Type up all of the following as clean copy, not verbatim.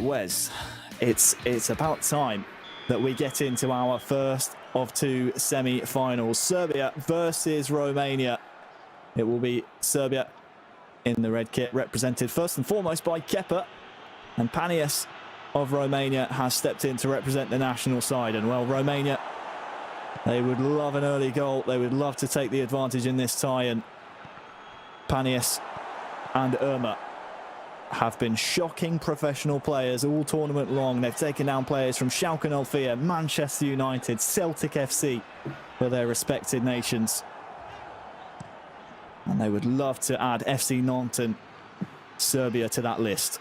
Wes, it's about time that we get into our first of two semi-finals. Serbia versus Romania. It will be Serbia in the red kit, represented first and foremost by Kepa, and Panias of Romania has stepped in to represent the national side. And well, Romania, they would love an early goal. They would love to take the advantage in this tie, and Panias and Irma have been shocking professional players all tournament long. They've taken down players from Schalke 04, Manchester United, Celtic FC for their respected nations. And they would love to add FC Nantes and Serbia to that list.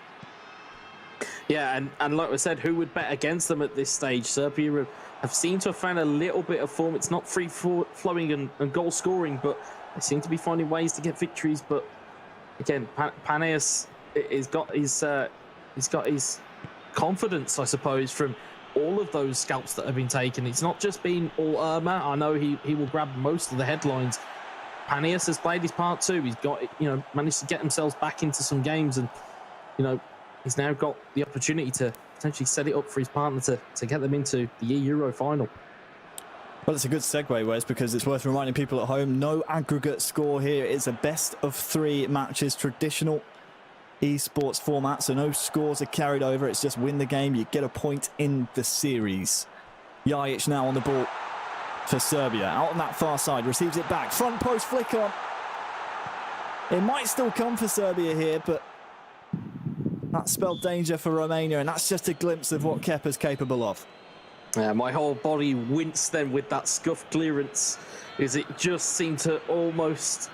Yeah, and like I said, who would bet against them at this stage? Serbia have seemed to have found a little bit of form. It's not free-flowing and goal-scoring, but they seem to be finding ways to get victories. But again, Panias he's got his confidence, I suppose, from all of those scalps that have been taken. It's not just been all Irma. I know he will grab most of the headlines. Panias has played his part too. He's got, managed to get themselves back into some games, and he's now got the opportunity to potentially set it up for his partner to get them into the eEURO final. Well, it's a good segue, Wes, because it's worth reminding people at home, no aggregate score here. It's a best of 3 matches, traditional esports format, so no scores are carried over. It's just win the game, you get a point in the series. Jajic now on the ball for Serbia, out on that far side, receives it back, front post flick on. It might still come for Serbia here, but that spelled danger for Romania, and that's just a glimpse of what Kepa's capable of. My whole body winced then with that scuff clearance, as it just seemed to almost,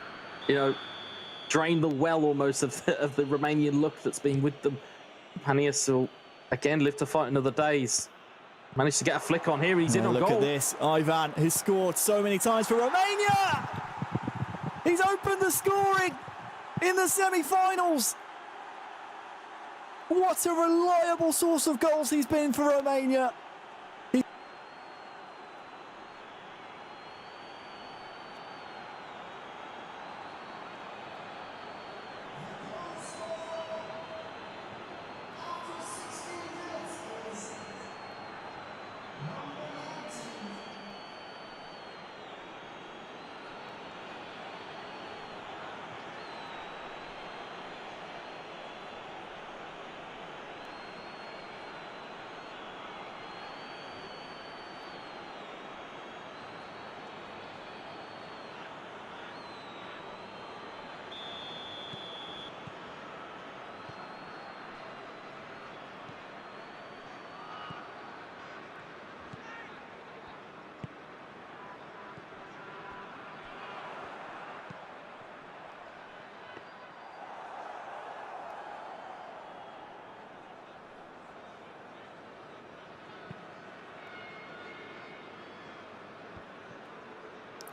drain the well almost of the Romanian luck that's been with them. Panias will again live to fight another day. He's managed to get a flick on here. He's in on goal. Look at this. Ivan has scored so many times for Romania. He's opened the scoring in the semi-finals. What a reliable source of goals he's been for Romania.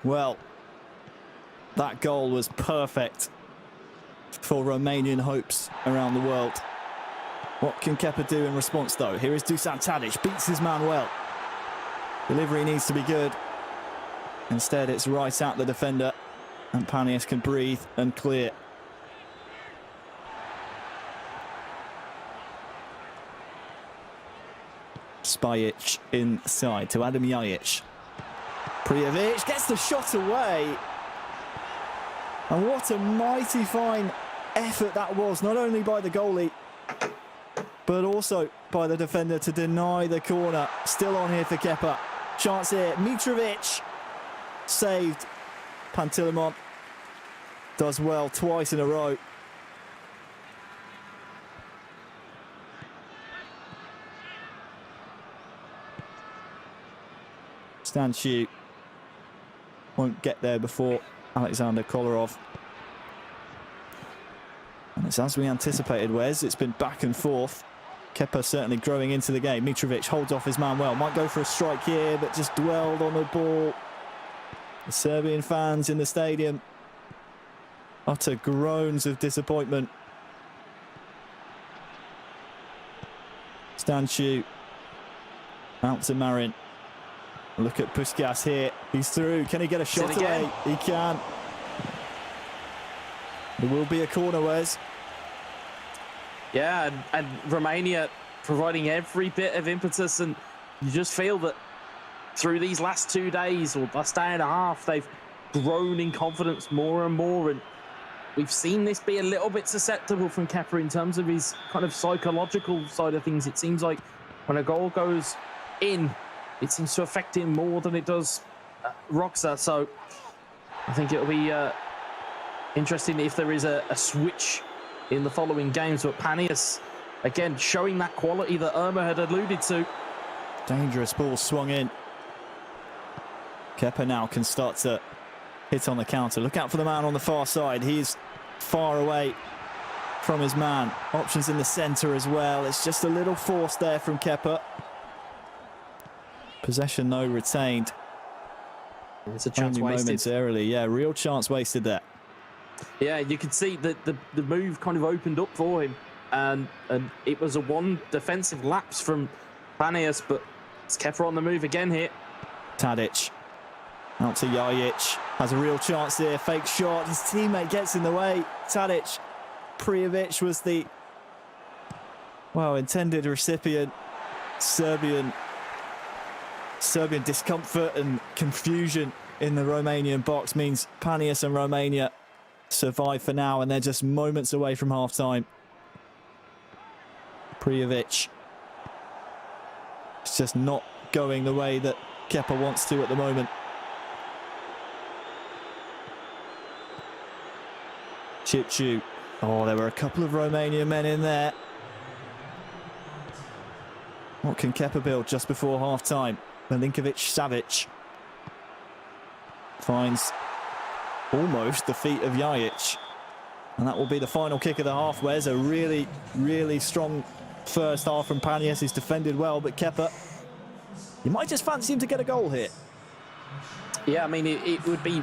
Well, that goal was perfect for Romanian hopes around the world. What can Kepa do in response, though? Here is Dusan Tadic, beats his man well. Delivery needs to be good. Instead, it's right at the defender, and Panias can breathe and clear. Spajic inside to Adam Jajic. Prijovic gets the shot away. And what a mighty fine effort that was, not only by the goalie, but also by the defender to deny the corner. Still on here for Kepa. Chance here, Mitrovic saved. Pantilimon does well twice in a row. Stanciu won't get there before Alexander Kolarov. And it's as we anticipated, Wes. It's been back and forth. Kepa certainly growing into the game. Mitrovic holds off his man well. Might go for a strike here, but just dwelled on the ball. The Serbian fans in the stadium utter groans of disappointment. Stanciu out to Marin. Look at Puskas here. He's through. Can he get a shot away? He can. There will be a corner, Wes. Yeah, and Romania providing every bit of impetus, and you just feel that through these last 2 days or last day and a half, they've grown in confidence more and more, and we've seen this be a little bit susceptible from Kepa in terms of his kind of psychological side of things. It seems like when a goal goes in, it seems to affect him more than it does Roxa. So I think it'll be interesting if there is a switch in the following games. But Panius, again, showing that quality that Irma had alluded to. Dangerous ball swung in. Kepa now can start to hit on the counter. Look out for the man on the far side. He's far away from his man. Options in the centre as well. It's just a little forced there from Kepa. Possession, though, retained. It's a chance only wasted. Momentarily, yeah, real chance wasted there. Yeah, you could see that the move kind of opened up for him, and it was a one defensive lapse from Panius, but it's Kepa on the move again here. Tadic out to Jajic, has a real chance here, fake shot, his teammate gets in the way. Tadic, Prijovic was the, well, intended recipient. Serbian discomfort and confusion in the Romanian box means Panius and Romania survive for now, and they're just moments away from half-time. Prijovic, it's just not going the way that Kepa wants to at the moment. Chipchu. Oh, there were a couple of Romanian men in there. What can Kepa build just before half-time? Milinkovic-Savic finds almost the feet of Jajic. And that will be the final kick of the half. Where's a really, really strong first half from Panius. He's defended well, but Kepa, you might just fancy him to get a goal here. Yeah, I mean, it would be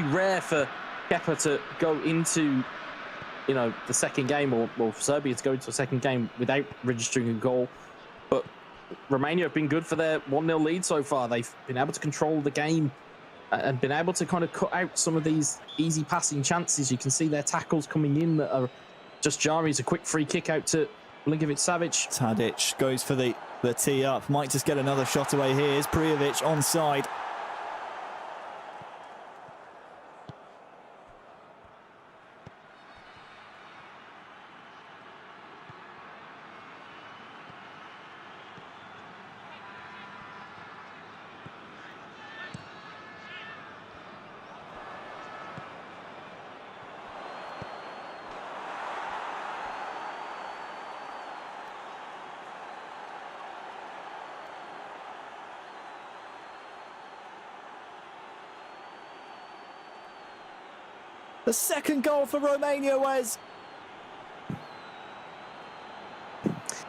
rare for Kepa to go into, you know, the second game, or Serbia to go into a second game without registering a goal. But Romania have been good for their 1-0 lead so far. They've been able to control the game and been able to kind of cut out some of these easy passing chances. You can see their tackles coming in that are just jarring. A quick free kick out to Milinkovic-Savic. Tadic goes for the tee up. Might just get another shot away here. Is Prijovic onside? The second goal for Romania, Wes.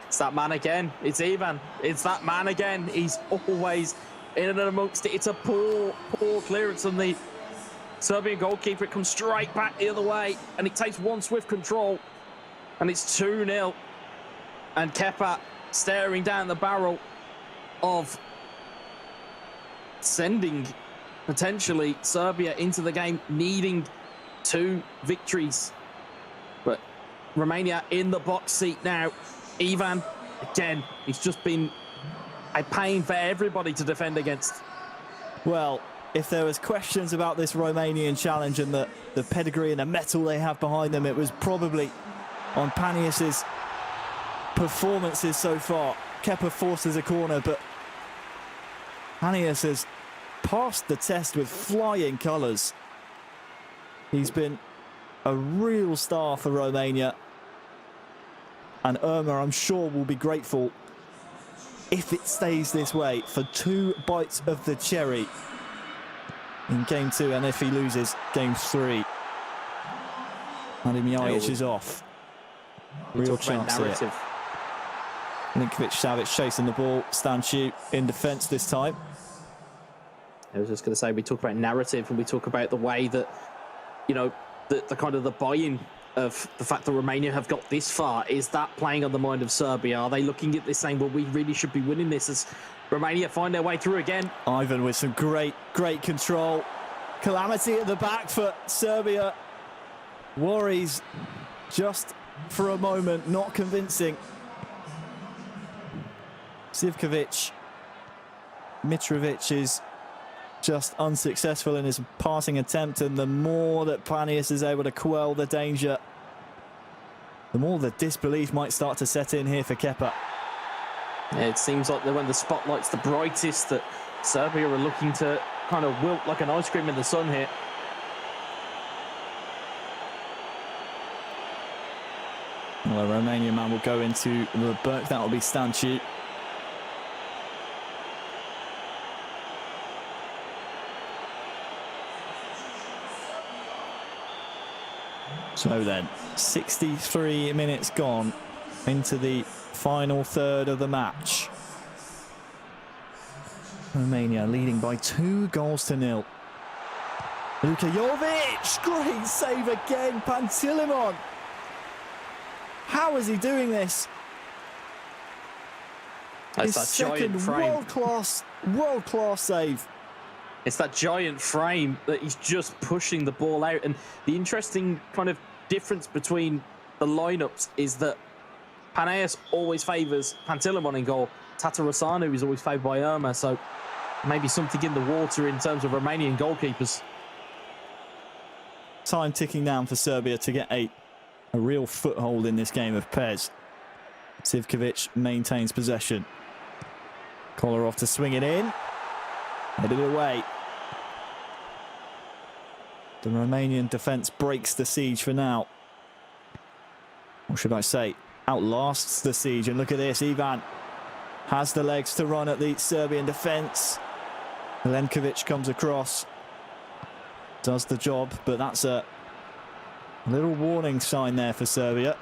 It's that man again. It's Ivan. It's that man again. He's always in and amongst it. It's a poor clearance on the Serbian goalkeeper. It comes straight back the other way, and it takes one swift control, and it's 2-0. And Kepa staring down the barrel of sending potentially Serbia into the game, needing 2 victories. But Romania in the box seat now. Ivan, again, he's just been a pain for everybody to defend against. Well, if there was questions about this Romanian challenge and the pedigree and the mettle they have behind them, it was probably on Panius's performances so far. Kepa forces a corner, but Panius has passed the test with flying colours. He's been a real star for Romania. And Irma, I'm sure, will be grateful if it stays this way for 2 bites of the cherry in Game 2, and if he loses Game 3. Hadim Jajic is off. Real chance here. Milinkovic-Savic chasing the ball. Stanciu in defence this time. I was just going to say, we talk about narrative and we talk about the way that, you know, the kind of the buy-in of the fact that Romania have got this far. Is that playing on the mind of Serbia? Are they looking at this saying, well, we really should be winning this, as Romania find their way through again? Ivan with some great control. Calamity at the back for Serbia. Worries just for a moment, not convincing. Zivkovic. Mitrovic is just unsuccessful in his passing attempt, and the more that Panius is able to quell the danger, the more the disbelief might start to set in here for Kepa. Yeah, it seems like that when the spotlight's the brightest, that Serbia are looking to kind of wilt like an ice cream in the sun here. Well, the Romanian man will go into the Burke. That will be Stanciu. So then, 63 minutes gone into the final third of the match. Romania leading by 2-0. Luka Jovic, great save again. Pantilimon. How is he doing this? That's His that giant second frame. world-class save. It's that giant frame that he's just pushing the ball out. And the interesting kind of difference between the lineups is that Panaeus always favours Pantilimon in goal. Tatarusanu is always favoured by Irma. So maybe something in the water in terms of Romanian goalkeepers. Time ticking down for Serbia to get a real foothold in this game of PES. Zivkovic maintains possession. Kolarov to swing it in. Headed away. The Romanian defence breaks the siege for now. Or should I say, outlasts the siege. And look at this, Ivan has the legs to run at the Serbian defence. Milenkovic comes across. Does the job, but that's a little warning sign there for Serbia.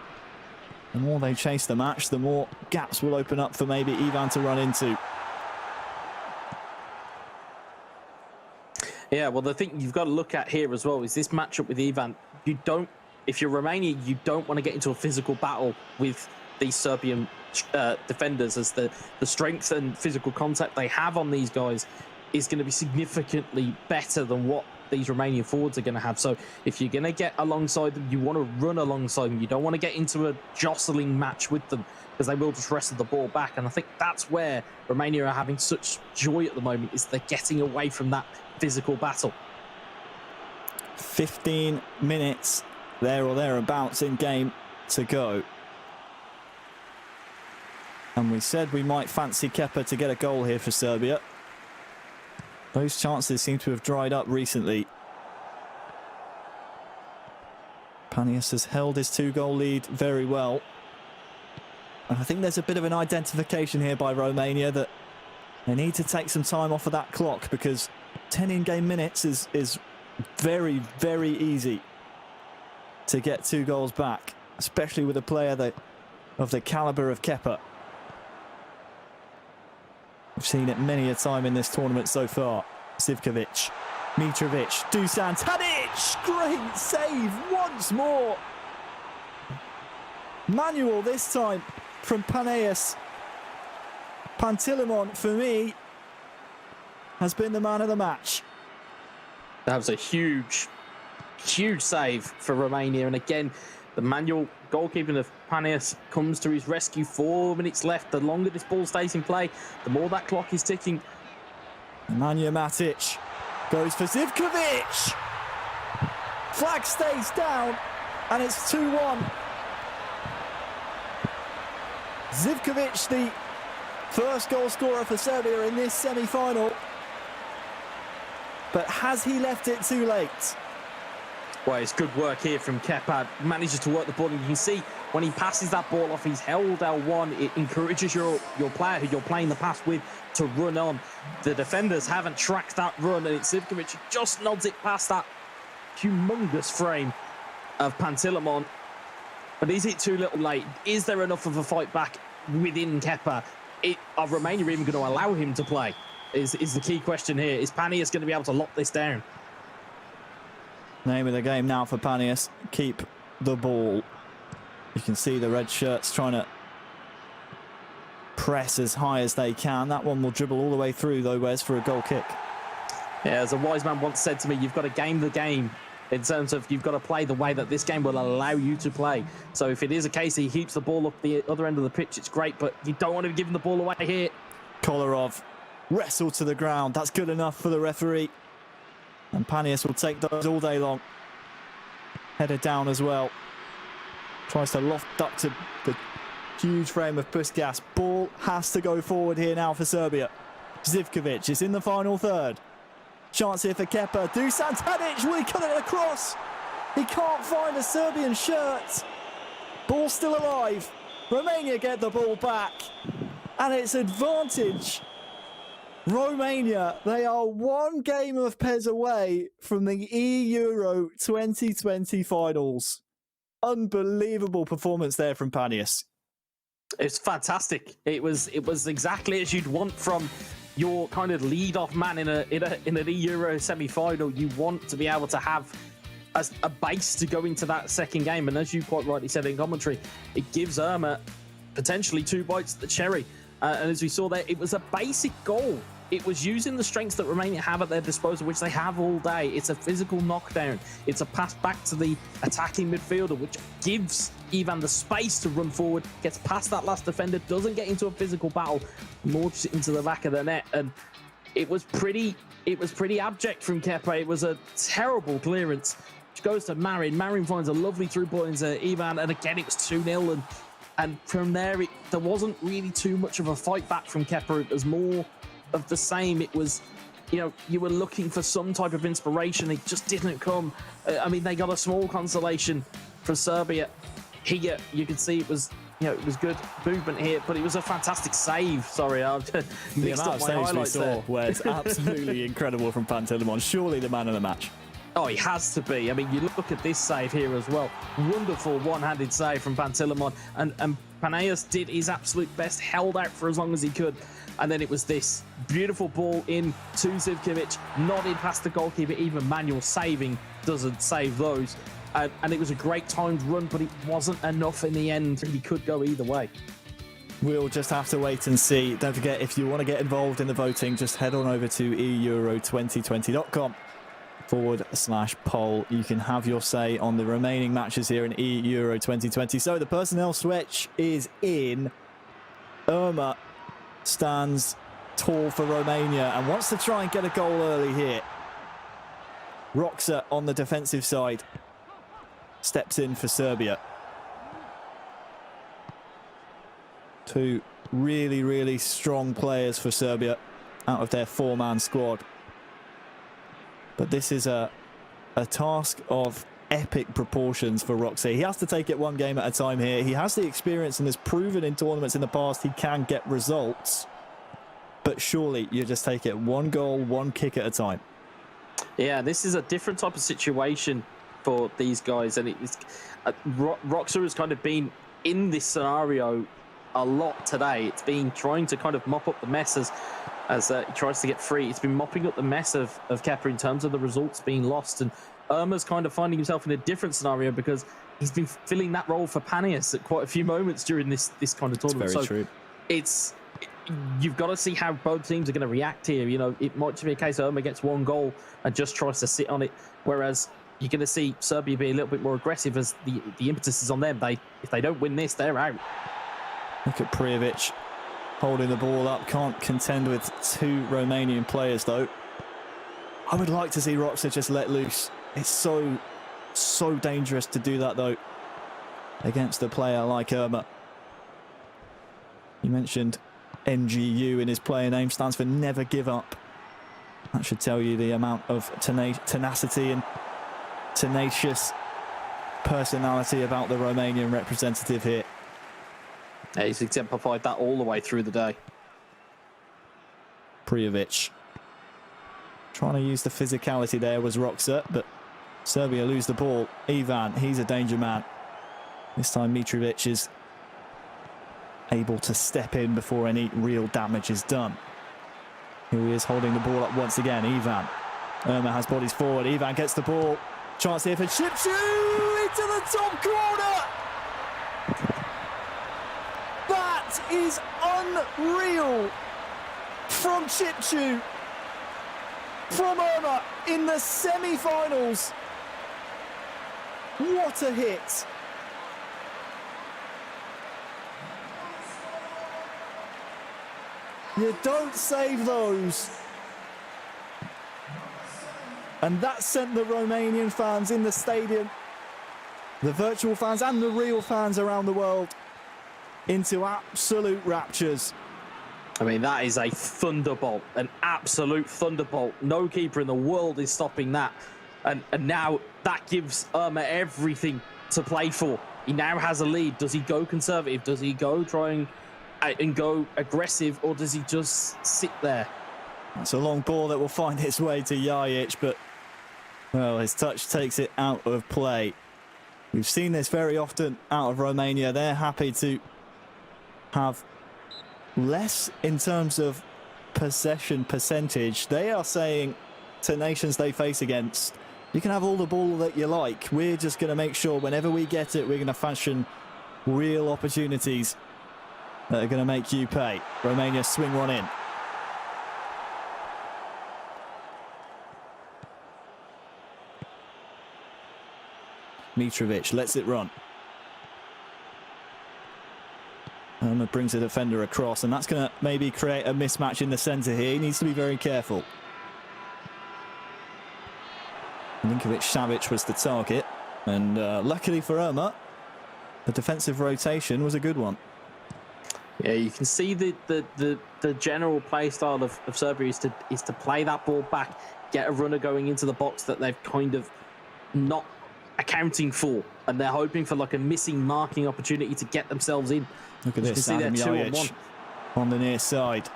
The more they chase the match, the more gaps will open up for maybe Ivan to run into. Yeah, well, the thing you've got to look at here as well is this matchup with Ivan. You don't, if you're Romania, you don't want to get into a physical battle with these Serbian defenders, as the strength and physical contact they have on these guys is going to be significantly better than what these Romanian forwards are going to have. So if you're going to get alongside them, you want to run alongside them. You don't want to get into a jostling match with them, because they will just wrestle the ball back. And I think that's where Romania are having such joy at the moment, is they're getting away from that physical battle. 15 minutes there or thereabouts in game to go. And we said we might fancy Kepa to get a goal here for Serbia. Those chances seem to have dried up recently. Panius has held his 2-goal lead very well. And I think there's a bit of an identification here by Romania that they need to take some time off of that clock, because 10 in-game minutes is very, very easy to get 2 goals back, especially with a player of the calibre of Kepa. We've seen it many a time in this tournament so far. Zivkovic, Mitrovic, Dusan Tadic, great save once more. Manual this time from Panaeus. Pantilimon, for me, has been the man of the match. That was a huge, huge save for Romania. And again, the manual goalkeeping of Panius comes to his rescue. 4 minutes left. The longer this ball stays in play, the more that clock is ticking. Nemanja Matic goes for Zivkovic. Flag stays down, and it's 2-1. Zivkovic, the first goal scorer for Serbia in this semi-final. But has he left it too late? Well, it's good work here from Kepa. Manages to work the ball, and you can see when he passes that ball off, he's held L1. It encourages your player who you're playing the pass with to run on. The defenders haven't tracked that run, and it's Zivkovic who just nods it past that humongous frame of Pantilimon. But is it too little late? Is there enough of a fight back within Kepa? Are Romania even going to allow him to play? Is the key question here. Is Panius going to be able to lock this down? Name of the game now for Panius. Keep the ball. You can see the red shirts trying to press as high as they can. That one will dribble all the way through, though, Wes, for a goal kick. Yeah, as a wise man once said to me, you've got to game the game, in terms of you've got to play the way that this game will allow you to play. So if it is a case he heaps the ball up the other end of the pitch, it's great, but you don't want to be giving the ball away here. Kolarov wrestled to the ground. That's good enough for the referee. And Panias will take those all day long. Header down as well. Tries to loft up to the huge frame of Puskas. Ball has to go forward here now for Serbia. Zivkovic is in the final third. Chance here for Kepa. Dusan Tadic, will he cut it across? He can't find a Serbian shirt. Ball still alive. Romania get the ball back. And it's advantage. Romania, they are one game of PES away from the eEURO 2020 finals. Unbelievable performance there from Panias. It's fantastic. It was exactly as you'd want from your kind of lead-off man in an eEURO semi-final. You want to be able to have a base to go into that second game, and as you quite rightly said in commentary, it gives Irma potentially 2 bites at the cherry. And as we saw there, it was a basic goal. It was using the strengths that Romania have at their disposal, which they have all day. It's a physical knockdown. It's a pass back to the attacking midfielder, which gives Ivan the space to run forward, gets past that last defender, doesn't get into a physical battle, launches it into the back of the net. And it was pretty abject from Kepa. It was a terrible clearance, which goes to Marin. Marin finds a lovely through ball into Ivan, and again, it was 2-0. And from there, there wasn't really too much of a fight back from Kepa. It was more of the same. It was, you were looking for some type of inspiration. It just didn't come. I mean, they got a small consolation for Serbia. Here, you could see it was good movement here, but it was a fantastic save. Sorry, I mixed up my highlights there. Where it's absolutely incredible from Pantilimon. Surely the man of the match. Oh, he has to be. I mean, you look at this save here as well. Wonderful one-handed save from Pantilimon. And Panaeus did his absolute best, held out for as long as he could. And then it was this beautiful ball in to Zivkovic, nodded past the goalkeeper. Even manual saving doesn't save those. And it was a great timed run, but it wasn't enough in the end. He could go either way. We'll just have to wait and see. Don't forget, if you want to get involved in the voting, just head on over to eEURO2020.com/poll. You can have your say on the remaining matches here in eEURO 2020. So the personnel switch is in. Irma stands tall for Romania and wants to try and get a goal early here. Roxa on the defensive side steps in for Serbia. Two really, really strong players for Serbia out of their 4-man squad. But this is a task of epic proportions for Roxy. He has to take it one game at a time here. He has the experience and has proven in tournaments in the past he can get results. But surely you just take it one goal, one kick at a time. Yeah, this is a different type of situation for these guys. And Roxa has kind of been in this scenario a lot today. It's been trying to kind of mop up the mess as he tries to get free. It's been mopping up the mess of Kepa in terms of the results being lost. And Irma's kind of finding himself in a different scenario because he's been filling that role for Panias at quite a few moments during this kind of tournament. It's very true. You've got to see how both teams are going to react here. It might just be a case Irma gets one goal and just tries to sit on it, whereas you're going to see Serbia be a little bit more aggressive as the impetus is on them. If they don't win this, they're out. Look at Prijovic holding the ball up. Can't contend with 2 Romanian players, though. I would like to see Roxa just let loose. It's so dangerous to do that, though, against a player like Irma. You mentioned NGU in his player name, stands for Never Give Up. That should tell you the amount of tenacity and tenacious personality about the Romanian representative here. Yeah, he's exemplified that all the way through the day. Prijovic trying to use the physicality there was Roxa, but Serbia lose the ball. Ivan, he's a danger man. This time Mitrovic is able to step in before any real damage is done. Here he is holding the ball up once again. Ivan. Irma has bodies forward. Ivan gets the ball. Chance here for Chipchu into the top corner. That is unreal from Chipchu, from Irma in the semi-finals. What a hit. You don't save those. And that sent the Romanian fans in the stadium, the virtual fans and the real fans around the world, into absolute raptures. I mean, that is a thunderbolt, an absolute thunderbolt. No keeper in the world is stopping that. And now that gives Irma everything to play for. He now has a lead. Does he go conservative? Does he go try and go aggressive? Or does he just sit there? It's a long ball that will find its way to Jajic, but, well, his touch takes it out of play. We've seen this very often out of Romania. They're happy to have less in terms of possession percentage. They are saying to nations they face against, you can have all the ball that you like. We're just going to make sure whenever we get it, we're going to fashion real opportunities that are going to make you pay. Romania swing one in. Mitrovic lets it run. Irma brings the defender across, and that's going to maybe create a mismatch in the centre here. He needs to be very careful. Elintu-Savic was the target, and luckily for Irma, the defensive rotation was a good one. Yeah, you can see the general play style of Serbia is to play that ball back, get a runner going into the box that they've kind of not accounting for, and they're hoping for like a missing marking opportunity to get themselves in. Look at this, Adam Jajic on the near side.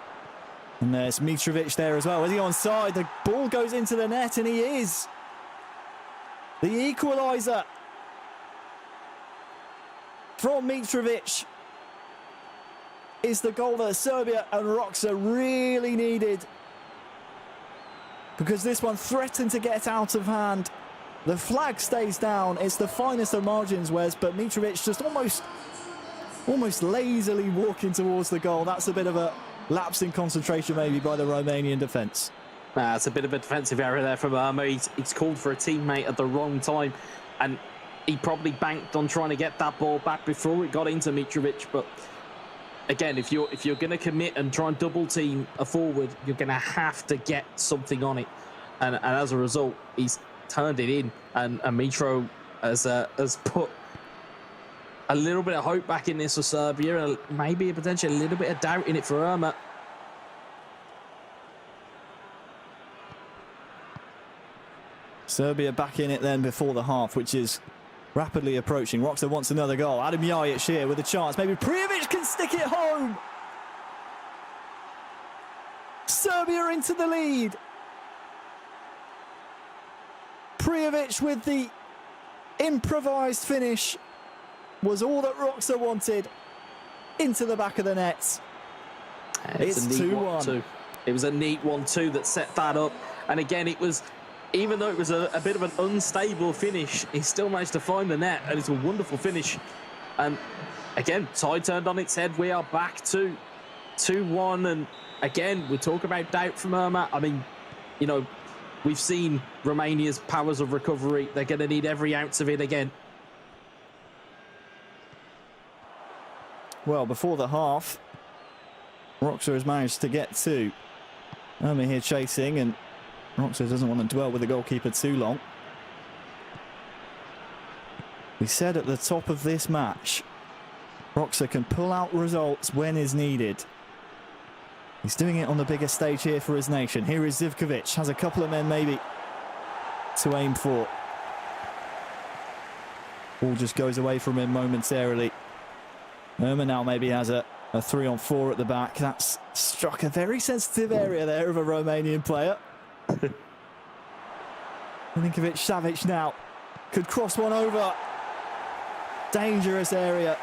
And there's Mitrovic there as well. Is he onside? The ball goes into the net, and he is. The equaliser from Mitrovic is the goal that Serbia and Roxa really needed, because this one threatened to get out of hand. The flag stays down. It's the finest of margins, Wes, but Mitrovic just almost lazily walking towards the goal. That's a bit of a lapse in concentration maybe by the Romanian defence. It's a bit of a defensive error there from Irma. He's called for a teammate at the wrong time, and he probably banked on trying to get that ball back before it got into Mitrovic. But again, if you're going to commit and try and double team a forward, you're going to have to get something on it, and as a result, he's turned it in, and Mitro has put a little bit of hope back in this for Serbia, and maybe potentially a little bit of doubt in it for Irma. Serbia back in it then before the half, which is rapidly approaching. Roxa wants another goal. Adam Jajic here with a chance. Maybe Prijovic can stick it home. Serbia into the lead. Prijovic with the improvised finish was all that Roxa wanted. Into the back of the net. It's 2-1. It was a neat 1-2 that set that up. And again, it was, even though it was a bit of an unstable finish, he still managed to find the net, and it's a wonderful finish. And again, tide turned on its head. We are back to 2-1. And again, we talk about doubt from Irma. I mean, you know, we've seen Romania's powers of recovery. They're going to need every ounce of it again. Well, before the half, Roxa has managed to get two. Irma here chasing, and Roxa doesn't want to dwell with the goalkeeper too long. We said at the top of this match, Roxa can pull out results when is needed. He's doing it on the bigger stage here for his nation. Here is Zivkovic, has a couple of men maybe to aim for. Ball just goes away from him momentarily. Irma now maybe has a 3-on-4 at the back. That's struck a very sensitive area there of a Romanian player. Elintu-Savic now could cross one over. Dangerous area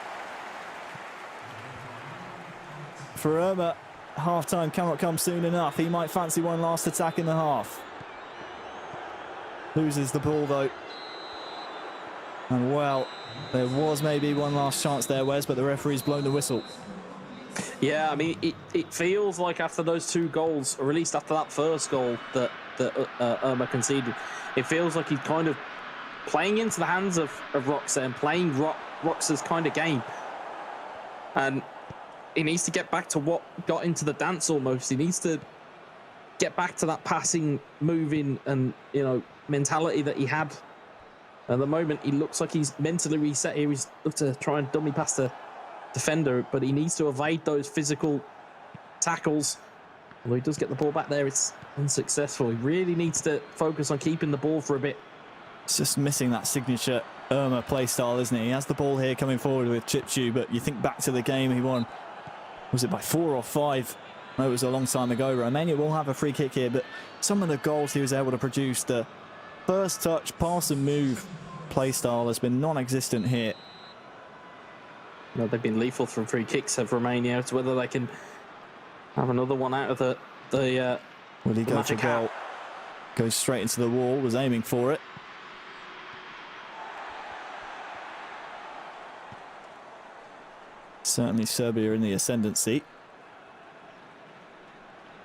for Irma. Half-time cannot come soon enough. He might fancy one last attack in the half. Loses the ball though. And well, there was maybe one last chance there, Wes, but the referee's blown the whistle. Yeah, I mean, it feels like after those two goals, or at least after that first goal that Irma conceded, it feels like he's kind of playing into the hands of Roxa and playing Roxa's kind of game. And he needs to get back to what got into the dance almost. He needs to get back to that passing, moving, and mentality that he had. At the moment, he looks like he's mentally reset here. He's looked to try and dummy past the defender, but he needs to evade those physical tackles. Although he does get the ball back there, it's unsuccessful. He really needs to focus on keeping the ball for a bit. It's just missing that signature Irma play style, isn't he? He has the ball here coming forward with Chipchu, but you think back to the game he won, was it by 4 or 5? No, it was a long time ago. Romania will have a free kick here, but some of the goals he was able to produce, the first touch, pass and move play style has been non-existent here. They've been lethal from free kicks of Romania. It's whether they can have another one out of the Will he go for goal? Goes straight into the wall, was aiming for it. Certainly Serbia in the ascendancy.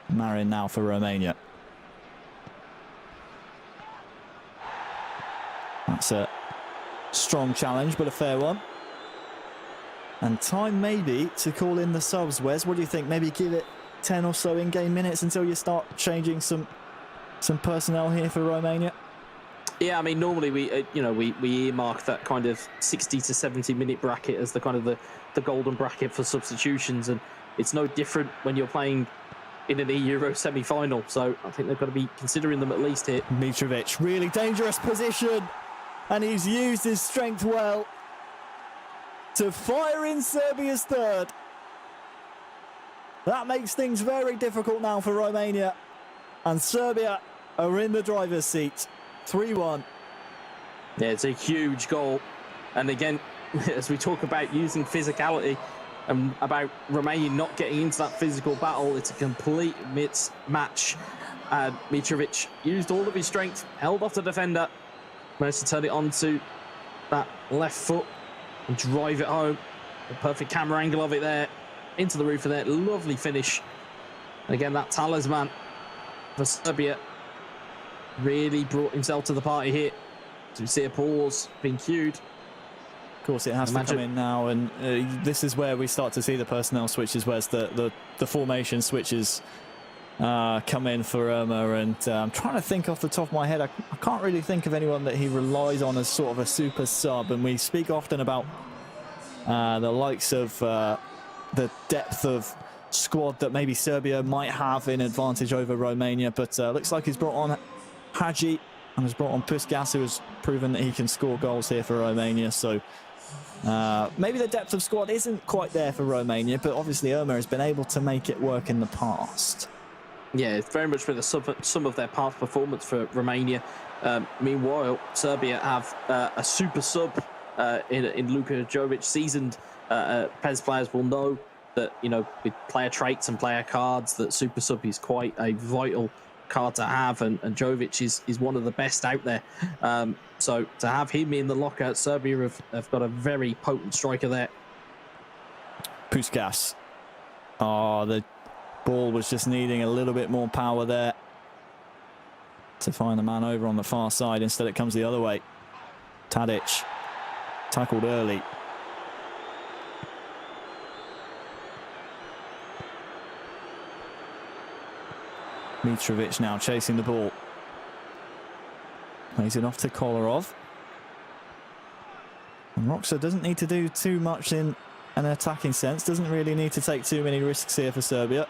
Marin now for Romania. That's a strong challenge, but a fair one. And time maybe to call in the subs. Wes, what do you think? Maybe give it 10 or so in-game minutes until you start changing some personnel here for Romania? Yeah, I mean, normally we earmark that kind of 60 to 70 minute bracket as the kind of the golden bracket for substitutions, and it's no different when you're playing in an eEURO semi-final. So I think they've got to be considering them at least here. Mitrovic, really dangerous position, and he's used his strength well to fire in Serbia's third. That makes things very difficult now for Romania, and Serbia are in the driver's seat. 3-1. Yeah, it's a huge goal. And again, as we talk about using physicality and about Romania not getting into that physical battle, it's a complete mismatch. Mitrovic used all of his strength, held off the defender, managed to turn it onto that left foot and drive it home. The perfect camera angle of it there, into the roof of that. Lovely finish. And again, that talisman for Serbia really brought himself to the party here. So we see a pause being cued. Of course, it has to come in now, and this is where we start to see the personnel switches, whereas the formation switches come in for Irma. And I'm trying to think off the top of my head. I can't really think of anyone that he relies on as sort of a super sub. And we speak often about the likes of the depth of squad that maybe Serbia might have in advantage over Romania, but looks like he's brought on Hadji and has brought on Puskas, who has proven that he can score goals here for Romania. So maybe the depth of squad isn't quite there for Romania, but obviously Irma has been able to make it work in the past. Yeah, it's very much been a sum of their past performance for Romania. Meanwhile, Serbia have a super sub in Luka Jovic. Seasoned PES players will know that, with player traits and player cards, that super sub is quite a vital card to have, and Jovic is one of the best out there. So to have him in the locker, Serbia have got a very potent striker there. Puskas. Oh, the ball was just needing a little bit more power there to find the man over on the far side. Instead, it comes the other way. Tadic tackled early. Mitrovic now chasing the ball. Plays it off to Kolarov. And Roxa doesn't need to do too much in an attacking sense. Doesn't really need to take too many risks here for Serbia.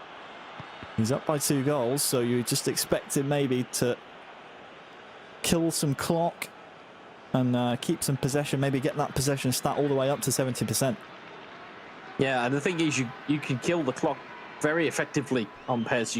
He's up by 2 goals, so you just expect him maybe to kill some clock and keep some possession, maybe get that possession stat all the way up to 70%. Yeah, and the thing is, you can kill the clock very effectively on PES.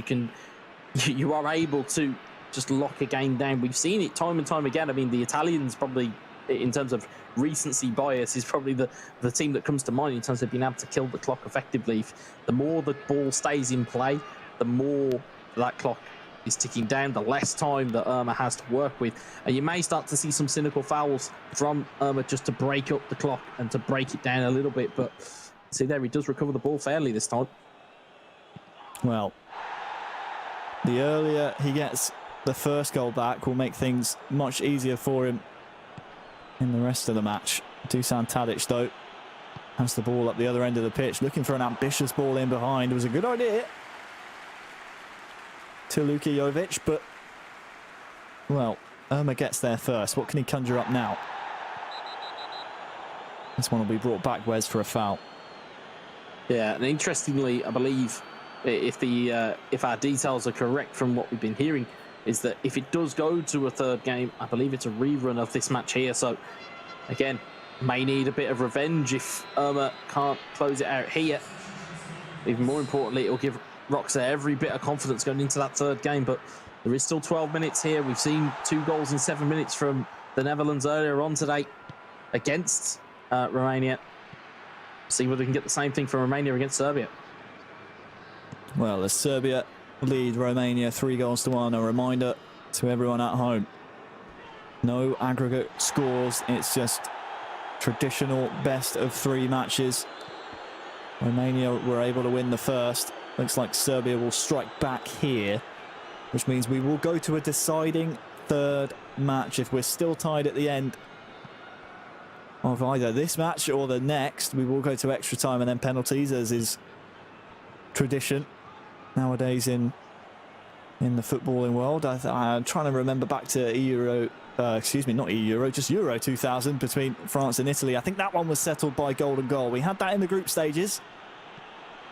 You are able to just lock a game down. We've seen it time and time again. I mean, the Italians probably, in terms of recency bias, is probably the team that comes to mind in terms of being able to kill the clock effectively. The more the ball stays in play, the more that clock is ticking down, the less time that Irma has to work with. And you may start to see some cynical fouls from Irma just to break up the clock and to break it down a little bit. But see there, he does recover the ball fairly this time. Well, the earlier he gets the first goal back will make things much easier for him in the rest of the match. Dusan Tadic, though, Has the ball up the other end of the pitch, looking for an ambitious ball in behind. It was a good idea to Luka Jovic, but, well, Irma gets there first. What can he conjure up now? This one will be brought back, Wes, for a foul. Yeah, and interestingly, I believe if our details are correct from what we've been hearing, is that if it does go to a third game, I believe it's a rerun of this match here. So, again, may need a bit of revenge if Irma can't close it out here. Even more importantly, it'll give Roxa every bit of confidence going into that third game. But there is still 12 minutes here. We've seen 2 goals in 7 minutes from the Netherlands earlier on today against Romania. See whether we can get the same thing from Romania against Serbia. Well, as Serbia lead Romania 3-1, a reminder to everyone at home. No aggregate scores. It's just traditional best of 3 matches. Romania were able to win the first. Looks like Serbia will strike back here, which means we will go to a deciding third match. If we're still tied at the end of either this match or the next, we will go to extra time and then penalties, as is tradition nowadays in the footballing world. I'm trying to remember back to Euro, excuse me, not Euro, just Euro 2000 between France and Italy. I think that one was settled by golden goal. We had that in the group stages.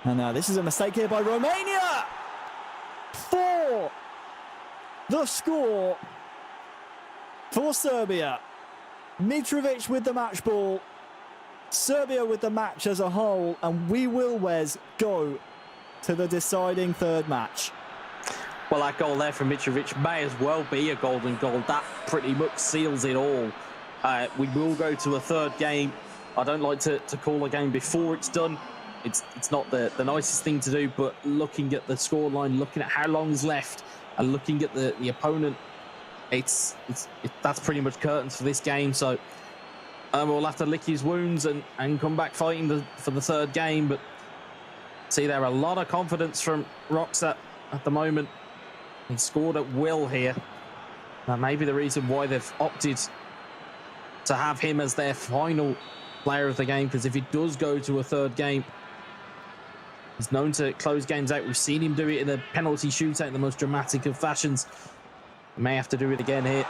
And now this is a mistake here by Romania for the score for Serbia. Mitrovic with the match ball, Serbia with the match as a whole, and we will, Wes, go to the deciding third match. Well, that goal there from Mitrovic may as well be a golden goal. That pretty much seals it all. We will go to a third game. I don't like to call a game before it's done. It's not the nicest thing to do, but looking at the scoreline, looking at how long is left, and looking at the opponent, that's pretty much curtains for this game. So we'll have to lick his wounds and come back fighting for the third game. But see, there a lot of confidence from Roxa at the moment. He scored at will here. That may be the reason why they've opted to have him as their final player of the game, because if it does go to a third game, he's known to close games out. We've seen him do it in a penalty shootout in the most dramatic of fashions. He may have to do it again here.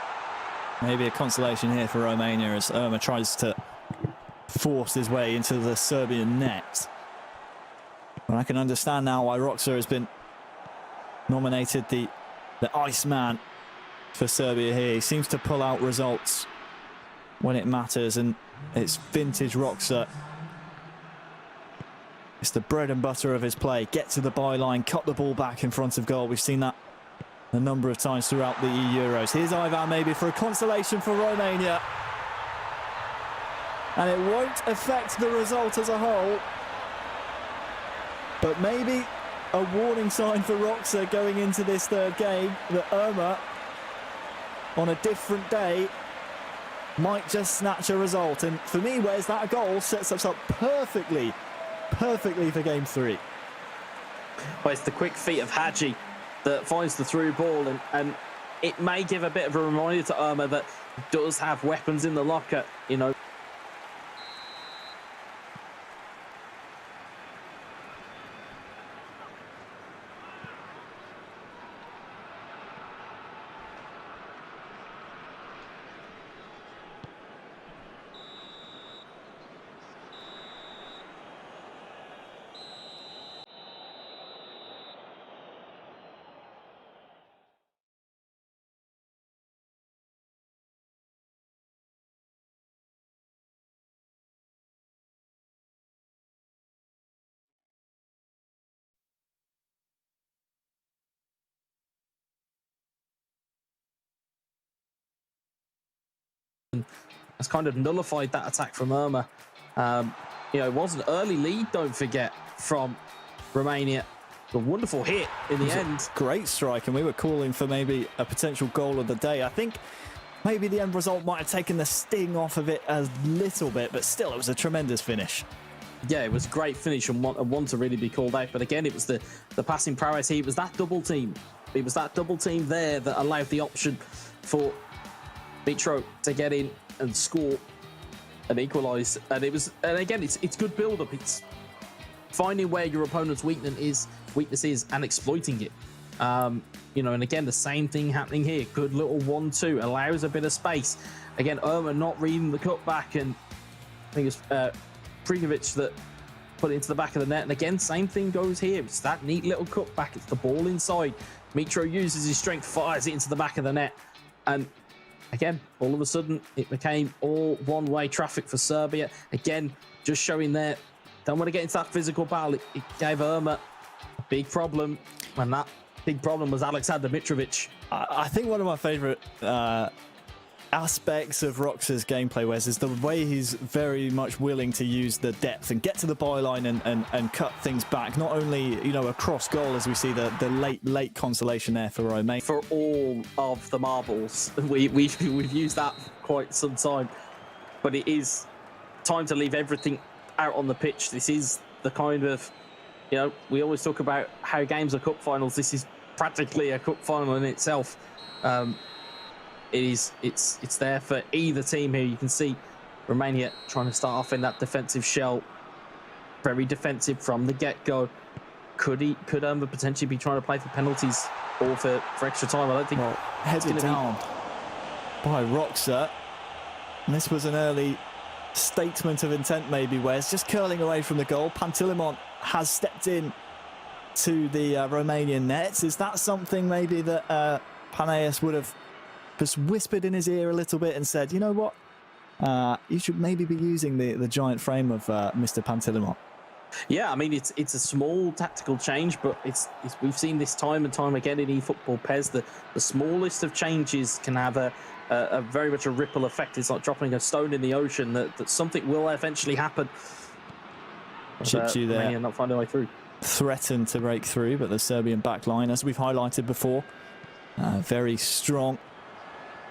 Maybe a consolation here for Romania as Irma tries to force his way into the Serbian net. But I can understand now why Roxa has been nominated the Iceman for Serbia here. He seems to pull out results when it matters, and it's vintage Roxa. It's the bread and butter of his play. Get to the byline, cut the ball back in front of goal. We've seen that a number of times throughout the Euros. Here's Ivan maybe for a consolation for Romania. And it won't affect the result as a whole, but maybe a warning sign for Roxa going into this third game that Irma, on a different day, might just snatch a result. And for me, Wes, that goal sets us up perfectly for game 3. Well, it's the quick feet of Hadji that finds the through ball, and it may give a bit of a reminder to Irma that he does have weapons in the locker, you know. Has kind of nullified that attack from Irma. You know, it was an early lead, don't forget, from Romania. A wonderful hit in the end. Great strike, and we were calling for maybe a potential goal of the day. I think maybe the end result might have taken the sting off of it a little bit, but still, it was a tremendous finish. Yeah, it was a great finish and one to really be called out. But again, it was the passing prowess. It was that double team. It was that double team there that allowed the option for Mitro to get in and score. and equalise. And again, it's good build-up. It's finding where your opponent's weakness is and exploiting it. You know, and again, the same thing happening here. Good little 1-2, allows a bit of space. Again, Irma not reading the cutback, and I think it's Prigovic that put it into the back of the net. And again, same thing goes here. It's that neat little cutback. It's the ball inside. Mitro uses his strength, fires it into the back of the net. And again, all of a sudden, it became all one-way traffic for Serbia. Again, just showing there, don't want to get into that physical battle. It gave Irma a big problem, and that big problem was Alexander Mitrovic. I think one of my favourite aspects of Roxa's gameplay, Wes, is the way he's very much willing to use the depth and get to the byline and cut things back. Not only, you know, across goal, as we see the late consolation there for Romania. For all of the marbles, we've used that for quite some time, but it is time to leave everything out on the pitch. This is the kind of, you know, we always talk about how games are cup finals. This is practically a cup final in itself. It's there for either team here. You can see Romania trying to start off in that defensive shell, very defensive from the get-go. Could Irma potentially be trying to play for penalties or for extra time? I don't think. Well, headed down by Roxa, and this was an early statement of intent, maybe, Wes, just curling away from the goal. Pantilimon has stepped in to the Romanian nets. Is that something maybe that Paneas would have just whispered in his ear a little bit and said, you know what, you should maybe be using the giant frame of Mr. Pantilimon? Yeah, I mean, it's a small tactical change, but we've seen this time and time again in eFootball PES. The smallest of changes can have a very much a ripple effect. It's like dropping a stone in the ocean, that something will eventually happen. Chipped you there. Romania not finding a way through. Threatened to break through, but the Serbian back line, as we've highlighted before, very strong.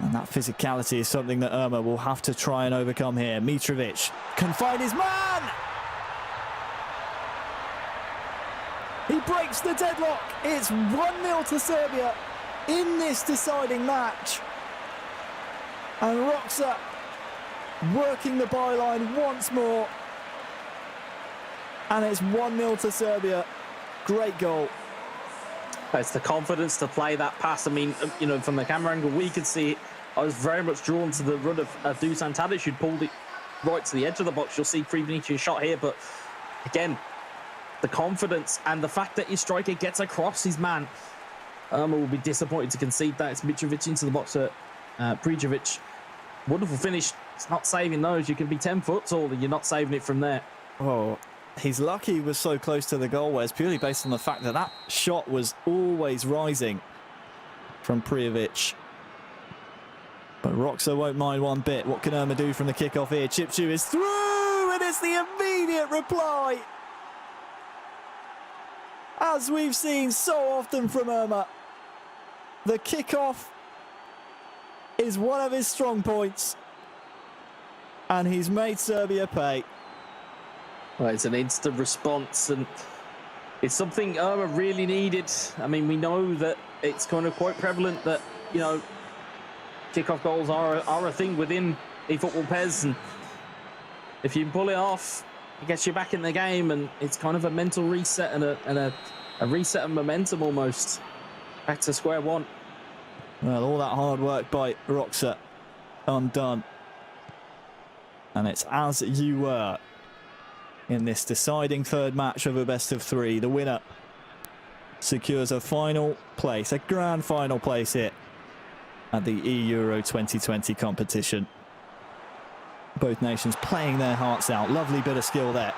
And that physicality is something that Irma will have to try and overcome here. Mitrovic can find his man! He breaks the deadlock. It's 1-0 to Serbia in this deciding match. And Roxa working the byline once more. And it's 1-0 to Serbia. Great goal. It's the confidence to play that pass. I mean, you know, from the camera angle, we could see it. I was very much drawn to the run of Dusan Tadic, who'd pulled it right to the edge of the box. You'll see Privinicius shot here, but again, the confidence and the fact that his striker gets across his man. Irma will be disappointed to concede that. It's Mitrovic into the box at Prijovic. Wonderful finish. It's not saving those. You can be 10 foot tall and you're not saving it from there. Oh, he's lucky he was so close to the goal, Wes, purely based on the fact that that shot was always rising from Prijovic. But Roxa won't mind one bit. What can Irma do from the kickoff here? Chipchu is through, and it's the immediate reply. As we've seen so often from Irma, the kickoff is one of his strong points, and he's made Serbia pay. Well, it's an instant response, and it's something Irma really needed. I mean, we know that it's kind of quite prevalent that, you know, kickoff goals are a thing within eFootball PES, and if you pull it off, it gets you back in the game, and it's kind of a mental reset and a reset of momentum almost. Back to square one. Well, all that hard work by Roxa undone. And it's as you were in this deciding third match of a best of three. The winner secures a final place, a grand final place here at the eEURO2020 competition. Both nations playing their hearts out. Lovely bit of skill there.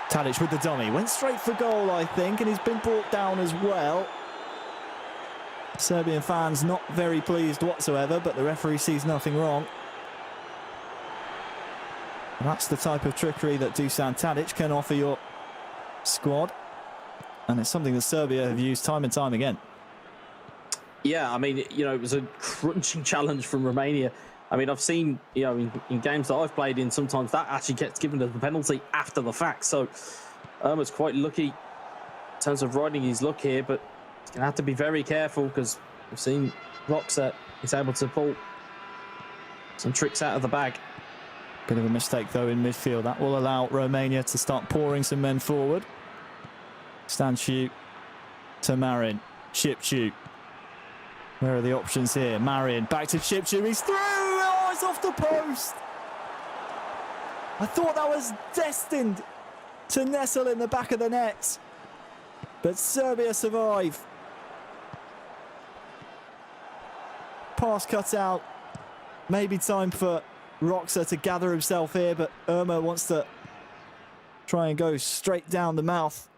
Tadic with the dummy. Went straight for goal, I think, and he's been brought down as well. Serbian fans not very pleased whatsoever, but the referee sees nothing wrong. And that's the type of trickery that Dusan Tadic can offer your squad. And it's something that Serbia have used time and time again. Yeah, I mean, you know, it was a crunching challenge from Romania. I mean, I've seen, you know, in games that I've played in, sometimes that actually gets given as the penalty after the fact. So Irma's quite lucky in terms of riding his luck here, but he's going to have to be very careful because we've seen Roxa is able to pull some tricks out of the bag. Bit of a mistake, though, in midfield. That will allow Romania to start pouring some men forward. Stanciu to Marin. Shipchu. Where are the options here? Marin back to Shipchu. He's through! Oh, it's off the post! I thought that was destined to nestle in the back of the net. But Serbia survive. Pass cut out. Maybe time for Roxa to gather himself here, but Irma wants to try and go straight down the mouth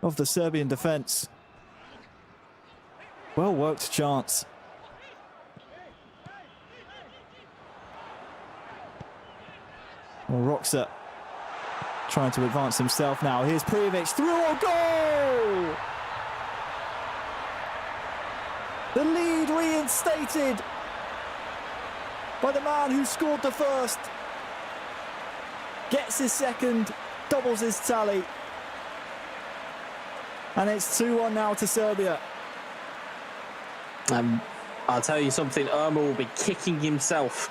of the Serbian defence. Well worked chance. Well, Roxa trying to advance himself now. Here's Prijovic through a goal! The lead reinstated by the man who scored the first. Gets his second, doubles his tally. And it's 2-1 now to Serbia. I'll tell you something, Irma will be kicking himself.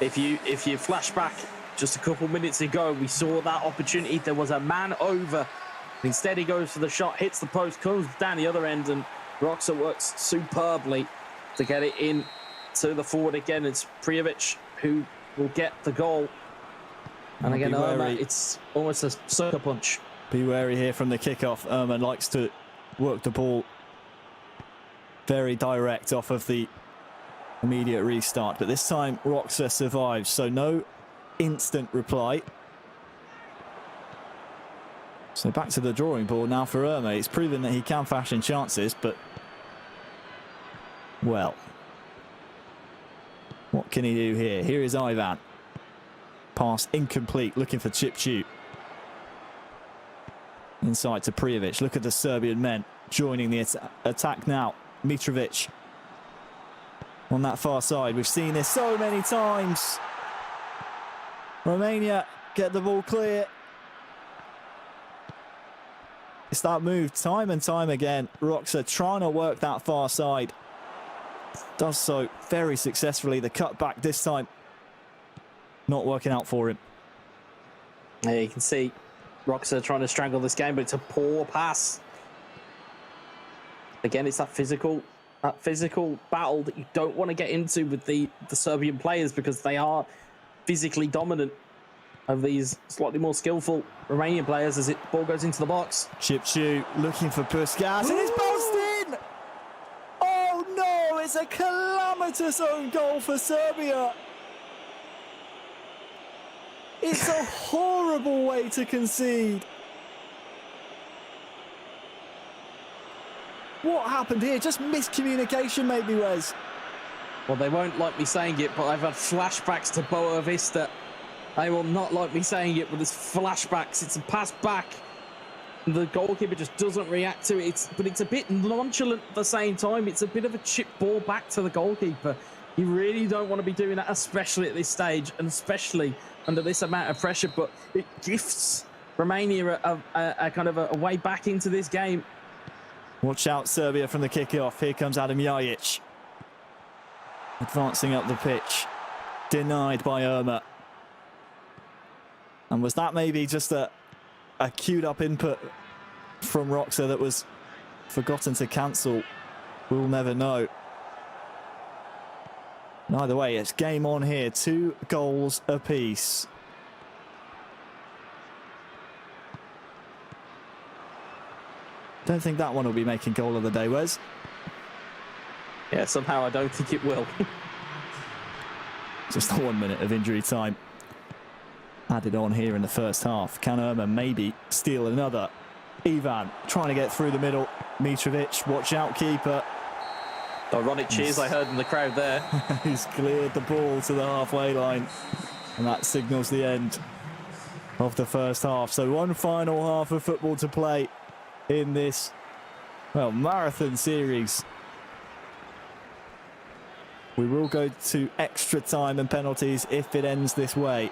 If you flash back just a couple minutes ago, we saw that opportunity. There was a man over. Instead, he goes for the shot, hits the post, comes down the other end, and Roxa works superbly to get it in to the forward again. It's Prijovic who will get the goal. And again, Irma, it's almost a sucker punch. Be wary here from the kickoff. Irma likes to work the ball very direct off of the immediate restart. But this time, Roxa survives, so no instant reply. So back to the drawing board now for Irma. It's proven that he can fashion chances, but, well, what can he do here? Here is Ivan. Pass incomplete, looking for Chipchu. Inside to Prijovic. Look at the Serbian men joining the attack now. Mitrovic on that far side. We've seen this so many times. Romania get the ball clear. It's that move time and time again. Roxa trying to work that far side. Does so very successfully. The cutback this time not working out for him. Yeah, you can see Roxa trying to strangle this game, but it's a poor pass. Again, it's that physical battle that you don't want to get into with the Serbian players, because they are physically dominant of these slightly more skillful Romanian players as ball goes into the box. Chipchu looking for Puskas, and it's bounced in! Oh no, it's a calamitous own goal for Serbia. It's a horrible way to concede. What happened here? Just miscommunication maybe, Wes. Well, they won't like me saying it, but I've had flashbacks to Boa Vista. They will not like me saying it, but there's flashbacks. It's a pass back. The goalkeeper just doesn't react to it. But it's a bit nonchalant at the same time. It's a bit of a chip ball back to the goalkeeper. You really don't want to be doing that, especially at this stage, and especially under this amount of pressure. But it gifts Romania a kind of a way back into this game. Watch out, Serbia, from the kickoff. Here comes Adam Jajic. Advancing up the pitch. Denied by Irma. And was that maybe just a queued up input from Roxa that was forgotten to cancel? We'll never know. Either way, it's game on here. 2 goals apiece. Don't think that one will be making goal of the day, Wes. Yeah, somehow I don't think it will. Just 1 minute of injury time added on here in the first half. Can Irma maybe steal another? Ivan trying to get through the middle. Mitrovic, watch out, keeper. Ironic cheers I heard in the crowd there. He's cleared the ball to the halfway line. And that signals the end of the first half. So one final half of football to play in this, well, marathon series. We will go to extra time and penalties if it ends this way.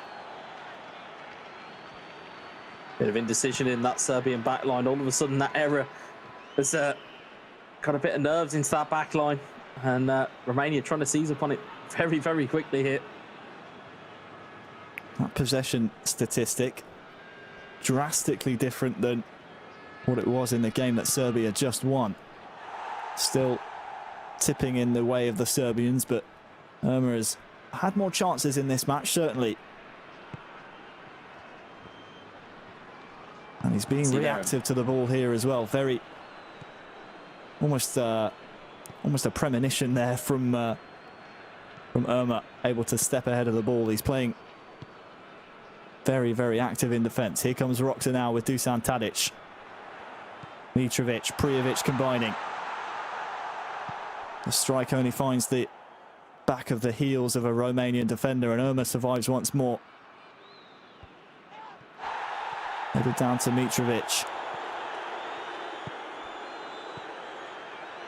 Bit of indecision in that Serbian backline. All of a sudden, that error has got a bit of nerves into that backline. And Romania trying to seize upon it very, very quickly here. That possession statistic, drastically different than what it was in the game that Serbia just won. Still tipping in the way of the Serbians, but Irma has had more chances in this match, certainly. And he's being reactive to the ball here as well. Very, almost a premonition there from Irma, able to step ahead of the ball. He's playing very, very active in defence. Here comes Roxa now with Dusan Tadic. Mitrovic, Prijovic combining. The strike only finds the back of the heels of a Romanian defender, and Irma survives once more. Headed down to Mitrovic.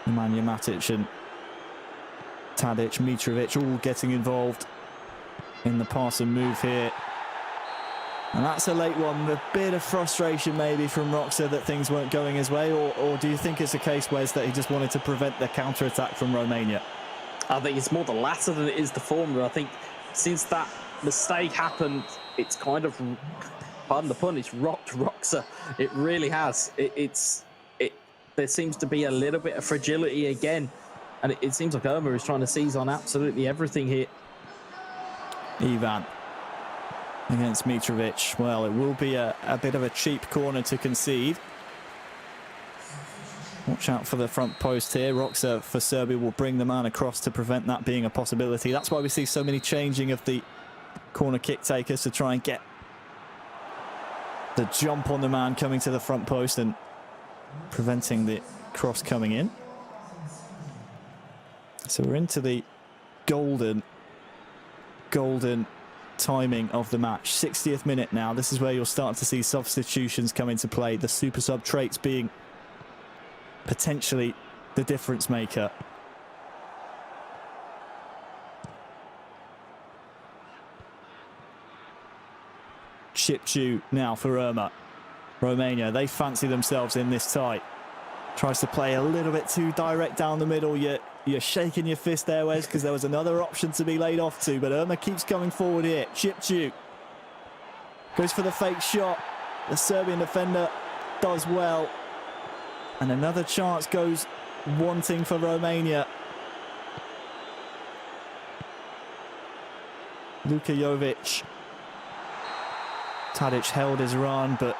Nemanja Matic and Tadic, Mitrovic all getting involved in the pass and move here. And that's a late one. A bit of frustration maybe from Roxa that things weren't going his way, or do you think it's a case, Wes, that he just wanted to prevent the counter-attack from Romania? I think it's more the latter than it is the former. I think since that mistake happened, it's kind of, pardon the pun, it's rocked Roxa. It really has. There seems to be a little bit of fragility again, and it seems like Irma is trying to seize on absolutely everything here. Ivan against Mitrovic. Well, it will be a bit of a cheap corner to concede. Watch out for the front post here. Roxa for Serbia will bring the man across to prevent that being a possibility. That's why we see so many changing of the corner kick takers, to try and get the jump on the man coming to the front post and preventing the cross coming in. So we're into the golden timing of the match. 60th minute now. This is where you'll start to see substitutions come into play. The super sub traits being potentially the difference maker. Chipchu now for Irma. Romania, they fancy themselves in this tie. Tries to play a little bit too direct down the middle. You're shaking your fist there, Wes, because there was another option to be laid off to, but Irma keeps coming forward here. Chipchu goes for the fake shot. The Serbian defender does well. And another chance goes wanting for Romania. Luka Jovic. Tadic held his run, but,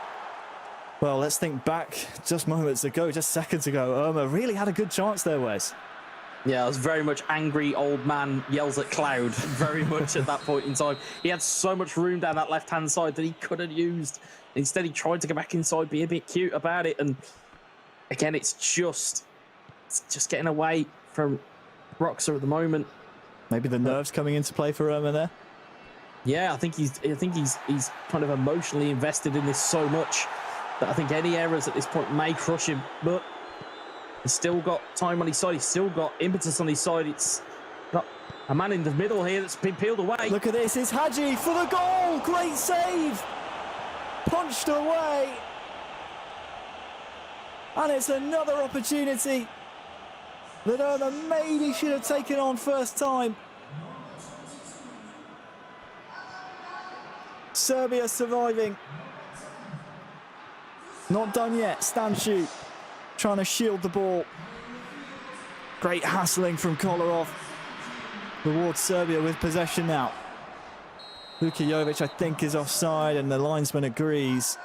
well, let's think back just moments ago, just seconds ago. Irma really had a good chance there, Wes. Yeah, it was very much angry old man yells at cloud, very much at that point in time. He had so much room down that left-hand side that he could have used. Instead, he tried to go back inside, be a bit cute about it, and again, it's just getting away from Roxa at the moment. Maybe the nerves coming into play for Irma there. Yeah, I think he's kind of emotionally invested in this so much that I think any errors at this point may crush him. But he's still got time on his side. He's still got impetus on his side. It's got a man in the middle here that's been peeled away. Look at this. It's Hadji for the goal. Great save. Punched away. And it's another opportunity that Irma maybe should have taken on first time. Serbia surviving. Not done yet. Stanchu trying to shield the ball. Great hassling from Kolarov. Rewards Serbia with possession now. Luka Jovic, I think, is offside, and the linesman agrees.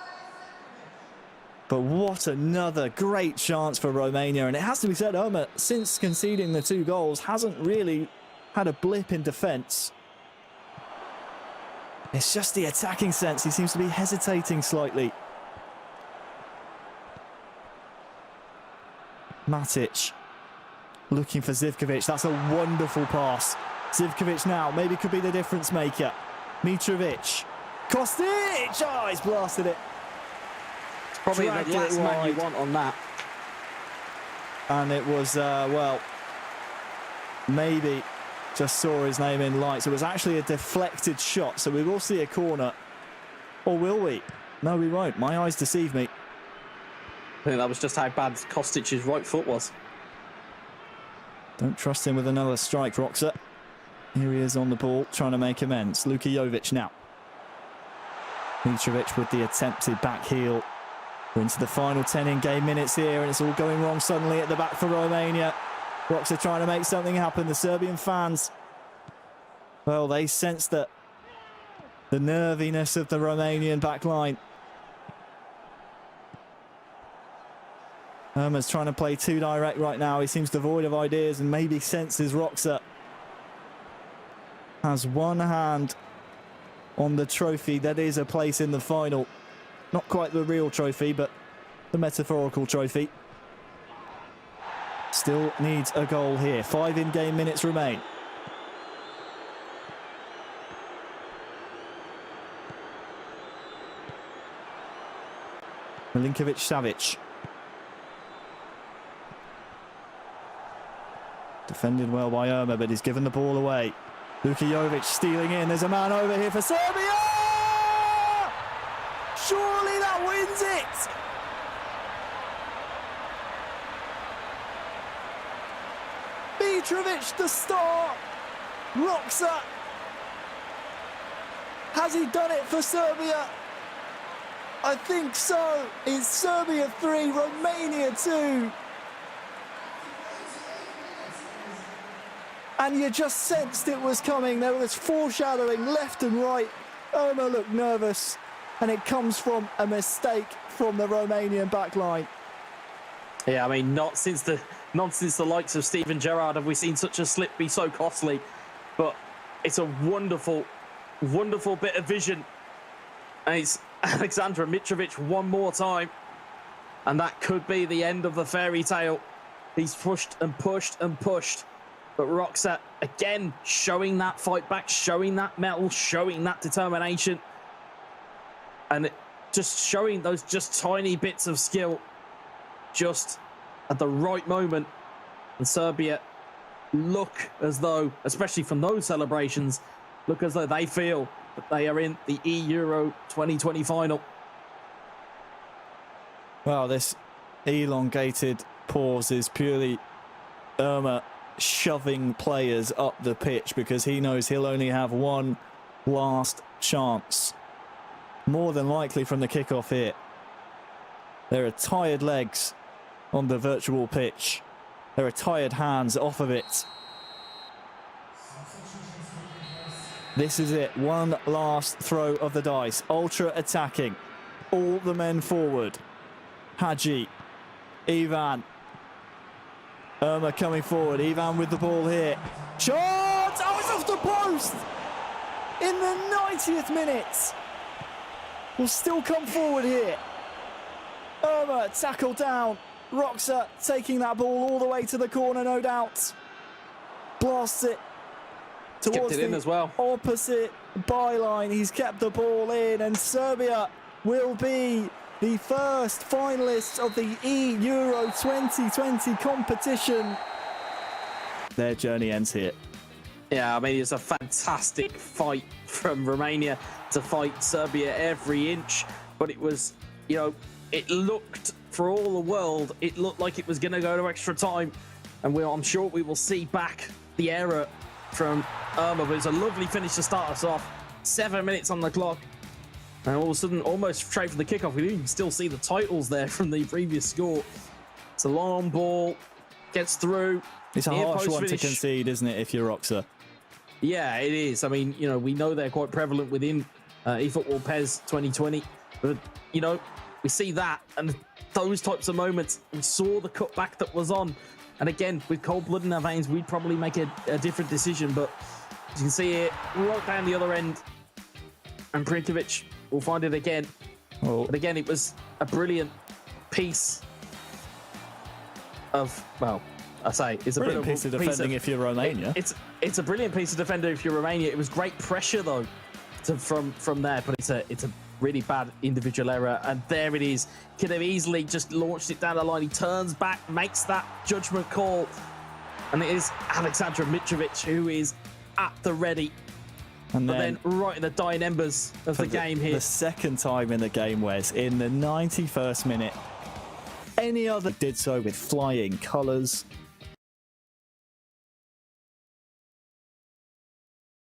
But what another great chance for Romania. And it has to be said, Irma, since conceding the 2 goals, hasn't really had a blip in defence. It's just the attacking sense. He seems to be hesitating slightly. Matic looking for Zivkovic. That's a wonderful pass. Zivkovic now maybe could be the difference maker. Mitrovic. Kostic! Oh, he's blasted it. It's probably the last man you want on that. And it was, well, maybe just saw his name in lights. It was actually a deflected shot, so we will see a corner. Or will we? No, we won't. My eyes deceive me. I think that was just how bad Kostic's right foot was. Don't trust him with another strike, Roxa. Here he is on the ball, trying to make amends. Luka Jovic now. Mitrovic with the attempted back heel. We're into the final 10 in-game minutes here, and it's all going wrong suddenly at the back for Romania. Rocks are trying to make something happen. The Serbian fans, well, they sense that the nerviness of the Romanian back line. Irma's trying to play too direct right now. He seems devoid of ideas and maybe senses Roxa has one hand on the trophy that is a place in the final. Not quite the real trophy, but the metaphorical trophy. Still needs a goal here. 5 in-game minutes remain. Milinkovic-Savic. Defended well by Irma, but he's given the ball away. Luka Jovic stealing in. There's a man over here for Serbia! Surely that wins it! Mitrovic the star. Roxa. Has he done it for Serbia? I think so. It's Serbia 3, Romania 2. And you just sensed it was coming. There was foreshadowing left and right. Irma looked nervous, and it comes from a mistake from the Romanian backline. Yeah, I mean, not since the likes of Steven Gerrard have we seen such a slip be so costly. But it's a wonderful, wonderful bit of vision. And it's Alexandra Mitrovic one more time. And that could be the end of the fairy tale. He's pushed and pushed and pushed. But Roxa, again, showing that fight back, showing that mettle, showing that determination. And just showing those just tiny bits of skill just at the right moment. And Serbia look as though, especially from those celebrations, look as though they feel that they are in the eEURO2020 final. Well, this elongated pause is purely Irma shoving players up the pitch because he knows he'll only have one last chance. More than likely from the kickoff here. There are tired legs on the virtual pitch. There are tired hands off of it. This is it. One last throw of the dice. Ultra attacking. All the men forward. Hadji. Ivan. Irma coming forward. Ivan with the ball here. Shot! Oh, it's off the post! In the 90th minute. Will still come forward here. Irma tackled down. Roxa taking that ball all the way to the corner, no doubt. Blasts it towards the as well. Opposite byline. He's kept the ball in, and Serbia will be the first finalists of the eEURO 2020 competition. Their journey ends here. Yeah, I mean, it's a fantastic fight from Romania to fight Serbia every inch. But it was, you know, it looked, for all the world, it looked like it was going to go to extra time. And I'm sure we will see back the error from Irma. But it's a lovely finish to start us off. 7 minutes on the clock. And all of a sudden, almost straight from the kickoff, we can still see the titles there from the previous score. It's a long ball, gets through. It's a harsh one to concede, isn't it, if you're Roxa? Yeah, it is. I mean, you know, we know they're quite prevalent within eFootball PES 2020. But, you know, we see that and those types of moments. We saw the cutback that was on. And again, with cold blood in our veins, we'd probably make a different decision. But as you can see it right down the other end. And Prinkovic will find it again. Oh. But again, it was a brilliant piece of, well, I say it's a brilliant piece of defending if you're Romania. It's a brilliant piece of defender if you're Romania. It was great pressure though from there, but it's a really bad individual error, and there it is. Could have easily just launched it down the line. He turns back, makes that judgment call, and it is Alexandra Mitrovic who is at the ready. And but then right in the dying embers of the game here. The second time in the game, Wes, in the 91st minute. Any other did so with flying colours.